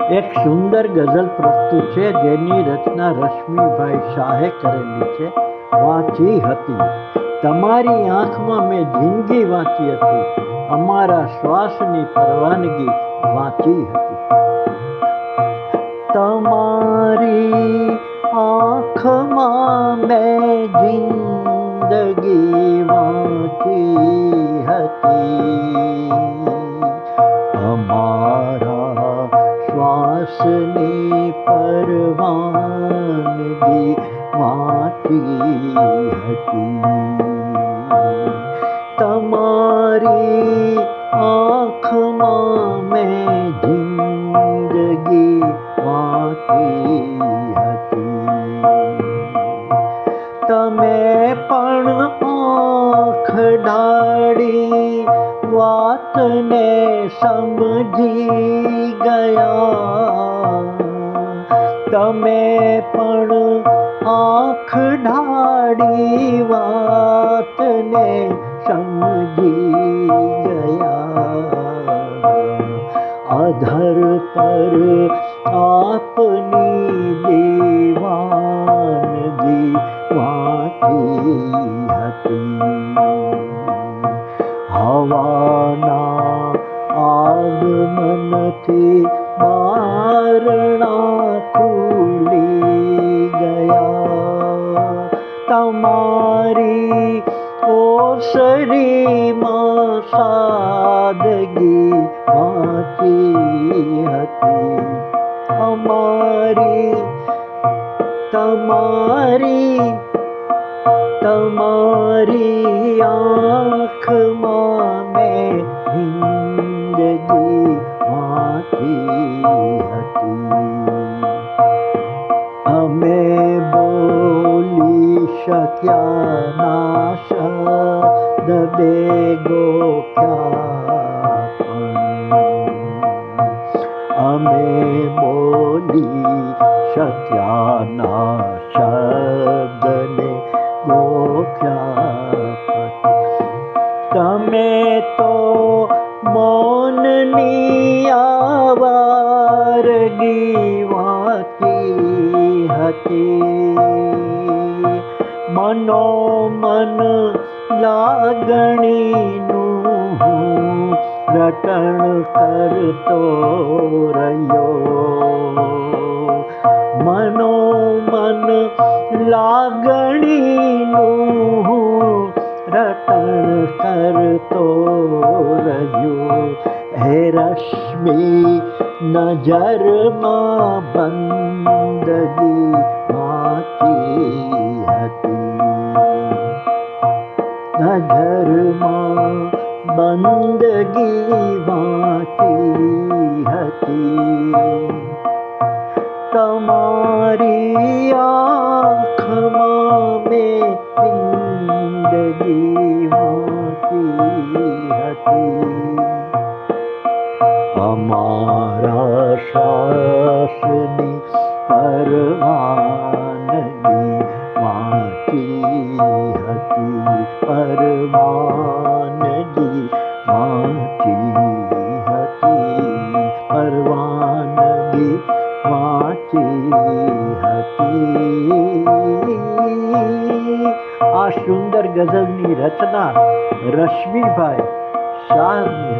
એક સુંદર ગઝલ પ્રસ્તુત છે, જેની રચના રશ્મિભાઈ શાહે કરેલી છે. વાંચી હતી. તમારી આંખમાં મેં જિંદગી વાંચી હતી, અમારા શ્વાસની પરવાનગી વાંચી હતી. તમારી આંખમાં મેં જિંદગી વાંચી હતી, અમારા શ્વાસની પરવાનગી વાંચી હતી. તમારી આંખમાં મેં જિંદગી વાંચી હતી. તમે પણ આંખ ઢાળી વાતને સમજી ગયા. તમે પણ આંખ ઢાળી વાતને સમજી ગયા. અધર પર આપની દેવાનગી વાંચી હતી. હવાના આગમનથી બારણા ખુલી ગયા. તમારી ઓસરીમાં સાદગી વાંચી હતી. તમારી આંખમાં મેં જિંદગી વાંચી હતી. અમે બોલી શક્યા ના શબ્દ બે ગોખ્યા પણ. અમે બોલી શક્યા ના શબ્દને ગોખ્યા પણ. તમે તો મૌનની આવારગી વાંચી હતી. મનોમન લાગણીનું રટણ કરતો રહ્યો. મનોમન લાગણીનું રટણ કરતો રહ્યો. હે રશ્મિ નજરમાં બંદગી વાંચી હતી. નજરમાં બંદગી વાંચી હતી. તમારી આંખમાં મેં જિંદગી વાંચી હતી. અમારા શ્વાસની પરવાનગી વાંચી હતી. પરવાનગી વાંચી હતી. પરવાનગી વાંચી હતી. આ સુંદર ગઝલની રચના રશ્મિભાઈ શાહની